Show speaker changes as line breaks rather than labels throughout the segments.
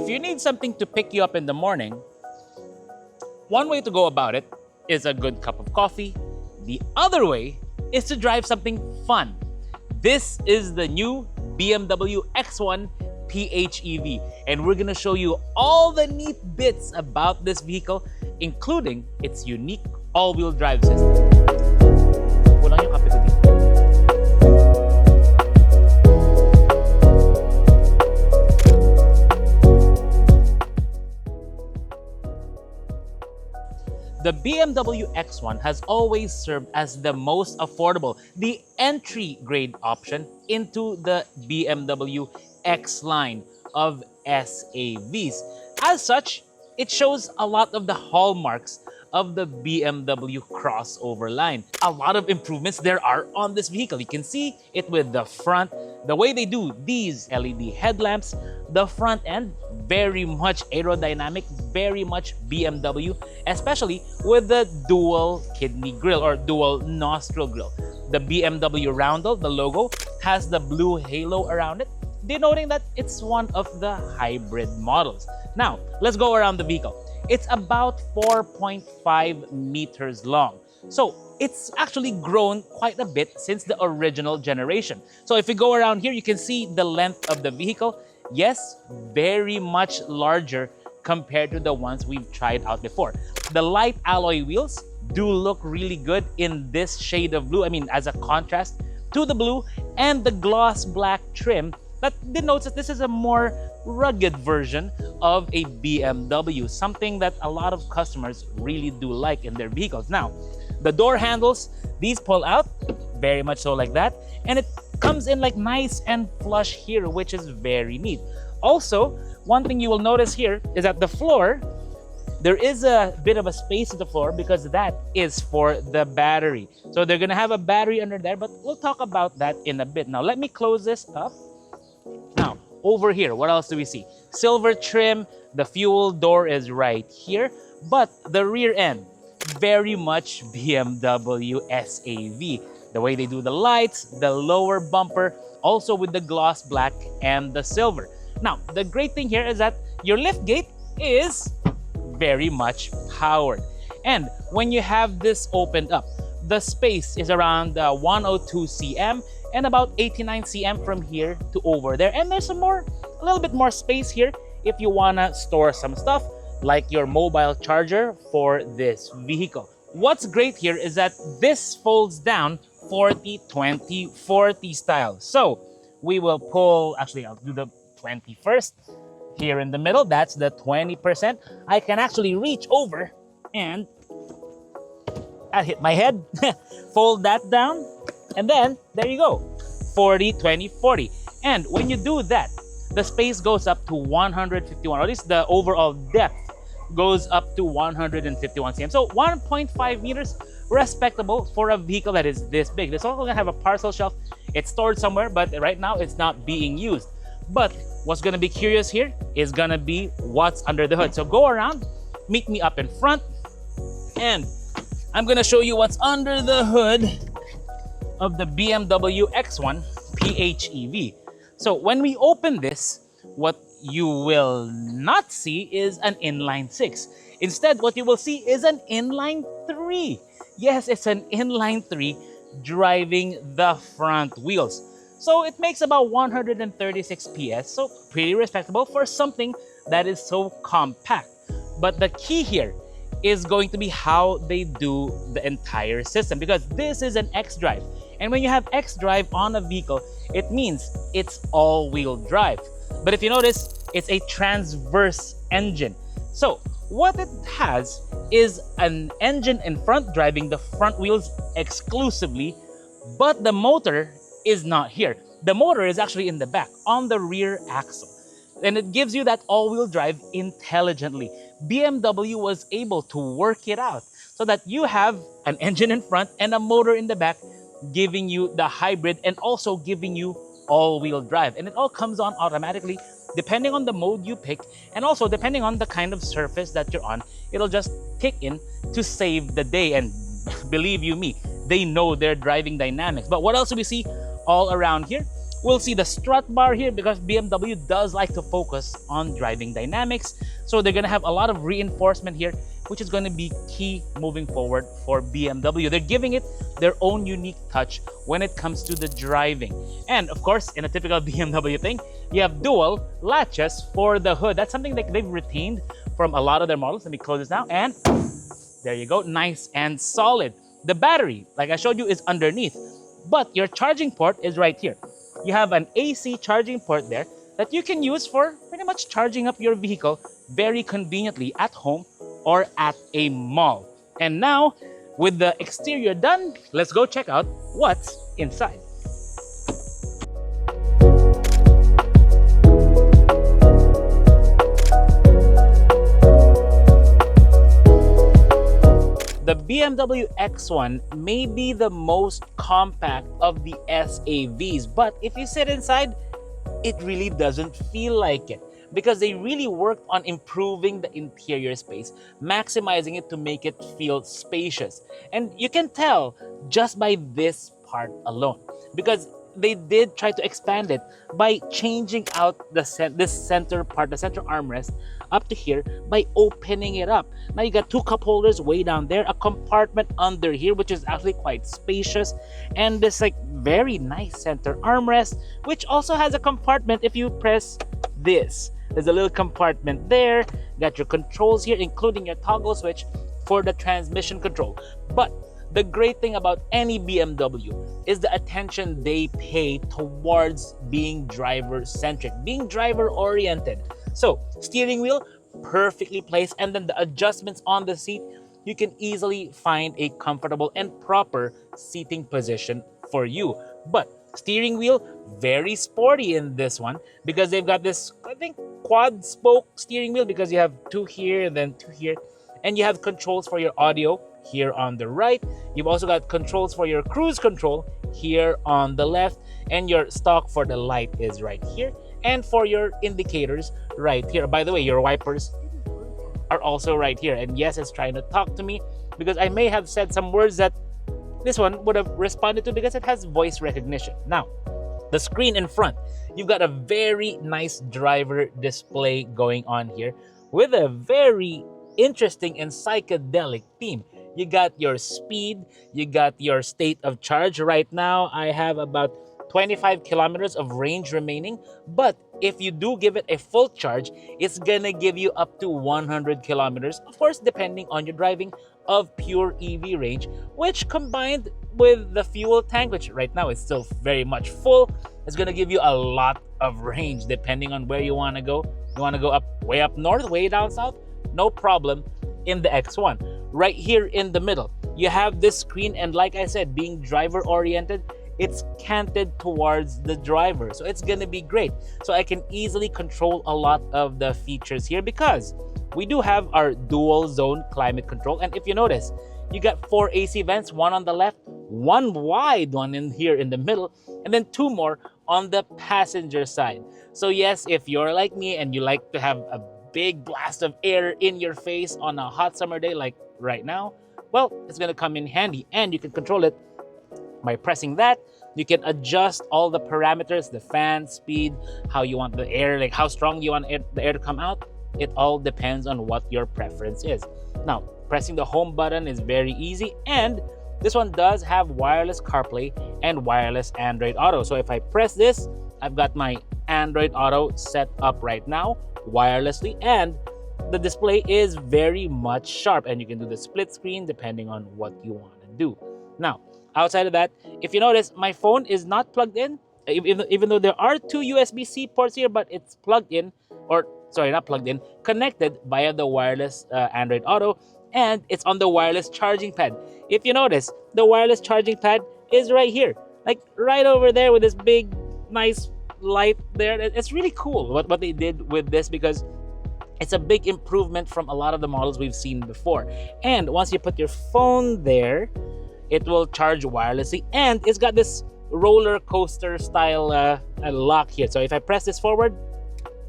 If you need something to pick you up in the morning, one way to go about it is a good cup of coffee. The other way is to drive something fun. This is the new BMW X1 PHEV, and we're gonna show you all the neat bits about this vehicle, including its unique all-wheel drive system. Kulang yung kape ko dito. The BMW X1 has always served as the most affordable, the entry-grade option into the BMW X line of SAVs. As such, it shows a lot of the hallmarks of the BMW crossover line. A lot of improvements there are on this vehicle. You can see it with the front, the way they do these LED headlamps, the front end, very much aerodynamic, very much BMW, especially with the dual kidney grille or dual nostril grille. The BMW roundel, the logo, has the blue halo around it, denoting that it's one of the hybrid models. Now, let's go around the vehicle. It's about 4.5 meters long. So it's actually grown quite a bit since the original generation. So if we go around here, you can see the length of the vehicle. Yes, very much larger compared to the ones we've tried out before. The light alloy wheels do look really good in this shade of blue. I mean, as a contrast to the blue, and the gloss black trim that denotes that this is a more rugged version of a BMW, something that a lot of customers really do like in their vehicles. Now, the door handles, these pull out, very much so like that, and it comes in like nice and flush here, which is very neat. Also, one thing you will notice here is that the floor, there is a bit of a space in the floor because that is for the battery. So they're gonna have a battery under there, but we'll talk about that in a bit. Now, let me close this up. Now, over here, what else do we see? Silver trim, the fuel door is right here, but the rear end, very much BMW SAV. The way they do the lights, the lower bumper, also with the gloss black and the silver. Now, the great thing here is that your lift gate is very much powered. And when you have this opened up, the space is around 102 cm and about 89 cm from here to over there. And there's a little bit more space here if you wanna store some stuff like your mobile charger for this vehicle. What's great here is that this folds down 40-20-40 style. So we will pull, actually I'll do the 20 first. Here in the middle, that's the 20%. I can actually reach over and I hit my head, fold that down, and then there you go, 40-20-40. And when you do that, the space goes up to 151, or at least the overall depth goes up to 151 cm. So 1.5 meters, respectable for a vehicle that is this big. It's also gonna have a parcel shelf. It's stored somewhere, but right now it's not being used. But what's gonna be curious here is gonna be what's under the hood. So go around, meet me up in front, and I'm gonna show you what's under the hood of the BMW X1 PHEV. So when we open this, what you will not see is an inline 6. Instead, what you will see is an inline 3. Yes, it's an inline 3 driving the front wheels. So it makes about 136 PS, so pretty respectable for something that is so compact. But the key here is going to be how they do the entire system, because this is an xDrive. And when you have xDrive on a vehicle, it means it's all-wheel drive. But if you notice, it's a transverse engine. So what it has is an engine in front driving the front wheels exclusively, but the motor is not here. The motor is actually in the back on the rear axle, and it gives you that all-wheel drive intelligently. BMW was able to work it out so that you have an engine in front and a motor in the back, giving you the hybrid and also giving you all-wheel drive. And it all comes on automatically depending on the mode you pick, and also depending on the kind of surface that you're on. It'll just kick in to save the day. And believe you me, they know their driving dynamics. But what else do we see all around here? We'll see the strut bar here because BMW does like to focus on driving dynamics. So they're going to have a lot of reinforcement here, which is going to be key moving forward for BMW. They're giving it their own unique touch when it comes to the driving. And of course, in a typical BMW thing, you have dual latches for the hood. That's something that they've retained from a lot of their models. Let me close this now, and there you go, nice and solid. The battery, like I showed you, is underneath, but your charging port is right here. You have an AC charging port there that you can use for pretty much charging up your vehicle very conveniently at home or at a mall. And now, with the exterior done, let's go check out what's inside. The BMW X1 may be the most compact of the SAVs, but if you sit inside, it really doesn't feel like it because they really worked on improving the interior space, maximizing it to make it feel spacious. And you can tell just by this part alone because they did try to expand it by changing out this center part, the center armrest up to here by opening it up. Now you got two cup holders way down there, a compartment under here which is actually quite spacious, and this like very nice center armrest which also has a compartment if you press this. There's a little compartment there. Got your controls here, including your toggle switch for the transmission control. But the great thing about any BMW is the attention they pay towards being driver-centric, being driver-oriented. So, steering wheel, perfectly placed, and then the adjustments on the seat, you can easily find a comfortable and proper seating position for you. But steering wheel, very sporty in this one because they've got this, I think, quad spoke steering wheel because you have two here, then two here, and you have controls for your audio here on the right. You've also got controls for your cruise control here on the left, and your stock for the light is right here, and for your indicators right here. By the way, your wipers are also right here, and yes, it's trying to talk to me because I may have said some words that this one would have responded to because it has voice recognition. Now, the screen in front, you've got a very nice driver display going on here with a very interesting and psychedelic theme. You got your speed, you got your state of charge. Right now, I have about 25 kilometers of range remaining, but if you do give it a full charge, it's gonna give you up to 100 kilometers, of course, depending on your driving, of pure EV range, which combined with the fuel tank, which right now is still very much full, is gonna give you a lot of range depending on where you wanna go. You wanna go up, way up north, way down south? No problem in the X1. Right here in the middle, you have this screen, and like I said, being driver oriented, it's canted towards the driver, so it's gonna be great. So I can easily control a lot of the features here because we do have our dual zone climate control. And if you notice, you got 4 AC vents, one on the left, one wide one in here in the middle, and then 2 more on the passenger side. So yes, if you're like me and you like to have a big blast of air in your face on a hot summer day like right now, well, it's gonna come in handy, and you can control it by pressing that. You can adjust all the parameters, the fan speed, how you want the air, like how strong you want the air to come out. It all depends on what your preference is. Now, pressing the home button is very easy, and this one does have wireless CarPlay and wireless Android Auto. So if I press this, I've got my Android Auto set up right now wirelessly, and the display is very much sharp, and you can do the split screen depending on what you want to do. Now, outside of that, if you notice, my phone is not plugged in, even though there are 2 USB-C ports here, but it's plugged in, or sorry, not plugged in, connected via the wireless Android Auto, and it's on the wireless charging pad. If you notice, the wireless charging pad is right here, like right over there with this big, nice light there. It's really cool what they did with this because it's a big improvement from a lot of the models we've seen before. And once you put your phone there, it will charge wirelessly, and it's got this roller coaster style lock here. So if I press this forward,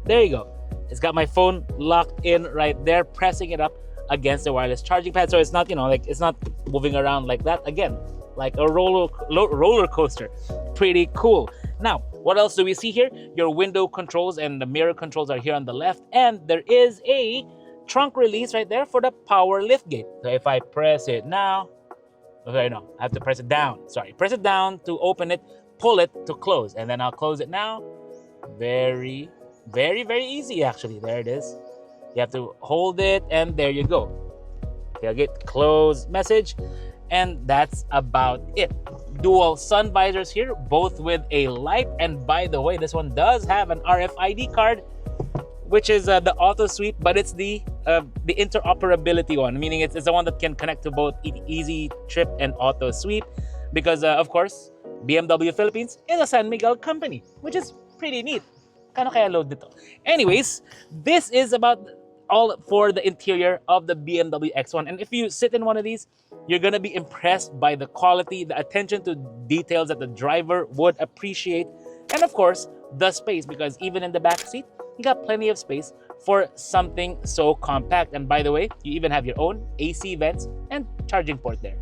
there you go. It's got my phone locked in right there, pressing it up against the wireless charging pad. So it's not, like it's not moving around like that. Again, like a roller coaster. Pretty cool. Now, What else do we see here? Your window controls and the mirror controls are here on the left, and there is a trunk release right there for the power lift gate. So if I press it now, okay, no, I have to press it down. Sorry, press it down to open it, pull it to close, and then I'll close it now. Very, very, very easy actually. There it is. You have to hold it, and there you go. Tailgate close message, and that's about it. Dual sun visors here, both with a light, and by the way, this one does have an RFID card, which is the auto sweep, but it's the interoperability one, meaning it's the one that can connect to both easy trip and auto sweep, because of course BMW Philippines is a San Miguel company, which is pretty neat. Kano kaya load dito? Anyways, this is about all for the interior of the BMW X1. And if you sit in one of these, you're gonna be impressed by the quality, the attention to details that the driver would appreciate, and of course, the space, because even in the back seat, you got plenty of space for something so compact. And by the way, you even have your own AC vents and charging port there.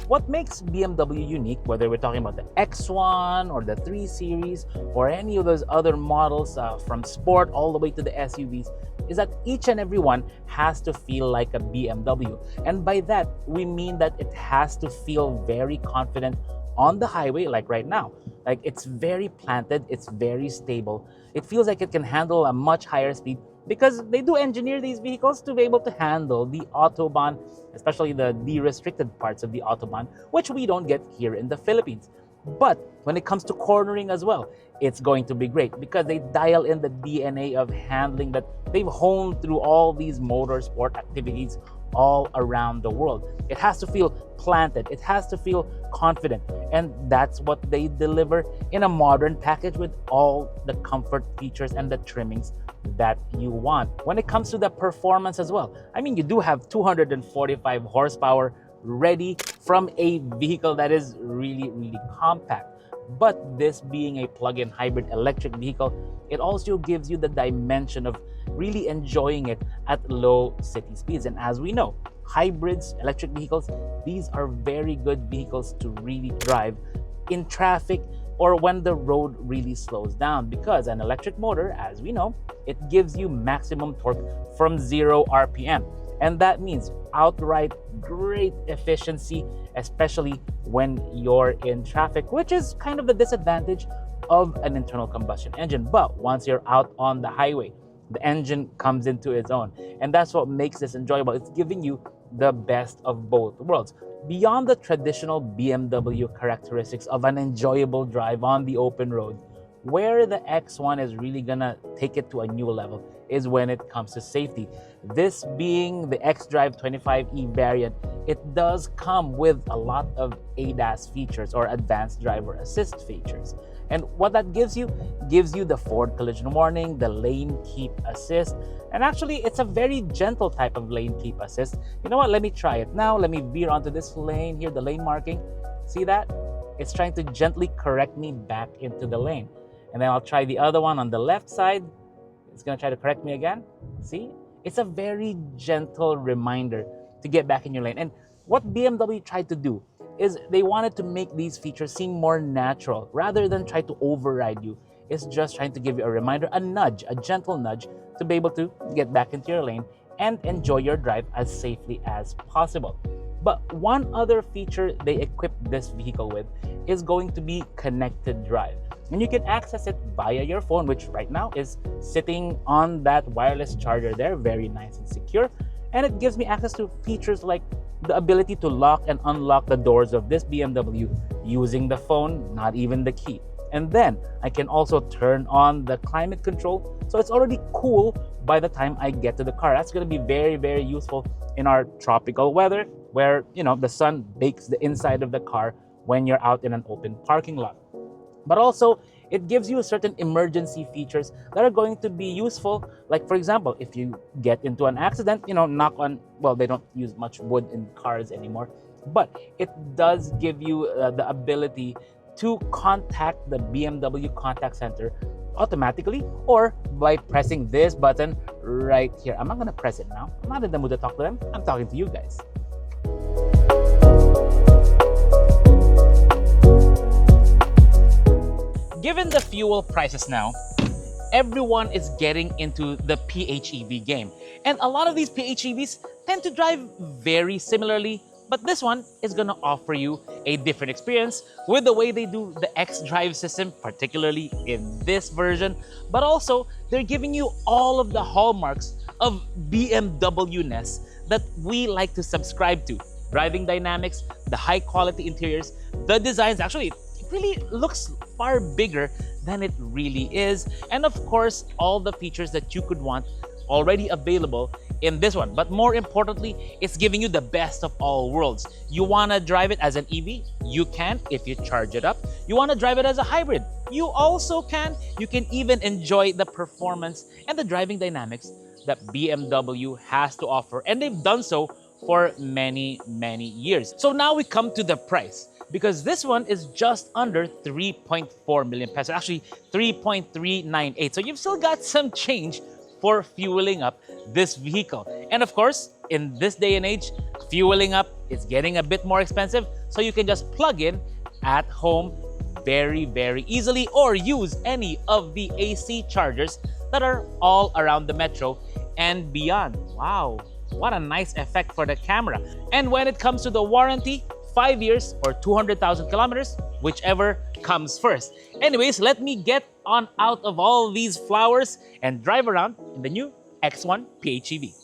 What makes BMW unique, whether we're talking about the X1 or the 3 Series or any of those other models from sport all the way to the SUVs, is that each and every one has to feel like a BMW. And by that, we mean that it has to feel very confident on the highway, like right now. Like, it's very planted, it's very stable. It feels like it can handle a much higher speed, because they do engineer these vehicles to be able to handle the Autobahn, especially the de-restricted parts of the Autobahn, which we don't get here in the Philippines. But when it comes to cornering as well, it's going to be great, because they dial in the DNA of handling that they've honed through all these motorsport activities all around the world. It has to feel planted, it has to feel confident, and that's what they deliver in a modern package with all the comfort features and the trimmings that you want. When it comes to the performance as well, I mean, you do have 245 horsepower ready from a vehicle that is really, really compact. But this being a plug-in hybrid electric vehicle, it also gives you the dimension of really enjoying it at low city speeds. And as we know, hybrids, electric vehicles, these are very good vehicles to really drive in traffic or when the road really slows down, because an electric motor, as we know, it gives you maximum torque from 0 RPM. And that means outright great efficiency, especially when you're in traffic, which is kind of the disadvantage of an internal combustion engine. But once you're out on the highway, the engine comes into its own. And that's what makes this enjoyable. It's giving you the best of both worlds. Beyond the traditional BMW characteristics of an enjoyable drive on the open road, where the X1 is really gonna take it to a new level is when it comes to safety. This being the xDrive25e variant, it does come with a lot of ADAS features, or advanced driver assist features. And what that gives you the forward collision warning, the lane keep assist, and actually it's a very gentle type of lane keep assist. You know what, let me try it now. Let me veer onto this lane here, the lane marking. See that? It's trying to gently correct me back into the lane. And then I'll try the other one on the left side. It's gonna try to correct me again. See? It's a very gentle reminder to get back in your lane. And what BMW tried to do is they wanted to make these features seem more natural rather than try to override you. It's just trying to give you a reminder, a nudge, a gentle nudge to be able to get back into your lane and enjoy your drive as safely as possible. But one other feature they equipped this vehicle with is going to be connected drive. And you can access it via your phone, which right now is sitting on that wireless charger there, very nice and secure. And it gives me access to features like the ability to lock and unlock the doors of this BMW using the phone, not even the key. And then I can also turn on the climate control, so it's already cool by the time I get to the car. That's going to be very, very useful in our tropical weather, where, you know, the sun bakes the inside of the car when you're out in an open parking lot. But also, it gives you certain emergency features that are going to be useful. Like, for example, if you get into an accident, you know, knock on, well, they don't use much wood in cars anymore, but it does give you the ability to contact the BMW contact center automatically or by pressing this button right here. I'm not gonna press it now. I'm not in the mood to talk to them. I'm talking to you guys. Given the fuel prices now, everyone is getting into the PHEV game. And a lot of these PHEVs tend to drive very similarly, but this one is gonna offer you a different experience with the way they do the xDrive system, particularly in this version, but also they're giving you all of the hallmarks of BMW-ness that we like to subscribe to. Driving dynamics, the high quality interiors, the designs, actually, it really looks far bigger than it really is. And of course, all the features that you could want already available in this one. But more importantly, it's giving you the best of all worlds. You wanna drive it as an EV? You can if you charge it up. You wanna drive it as a hybrid? You also can. You can even enjoy the performance and the driving dynamics that BMW has to offer. And they've done so for many, many years. So now we come to the price, because this one is just under 3.4 million pesos, actually 3.398. So you've still got some change for fueling up this vehicle. And of course, in this day and age, fueling up is getting a bit more expensive, so you can just plug in at home very, very easily or use any of the AC chargers that are all around the metro and beyond. Wow, what a nice effect for the camera. And when it comes to the warranty, 5 years or 200,000 kilometers, whichever comes first. Anyways, let me get on out of all these flowers and drive around in the new X1 PHEV.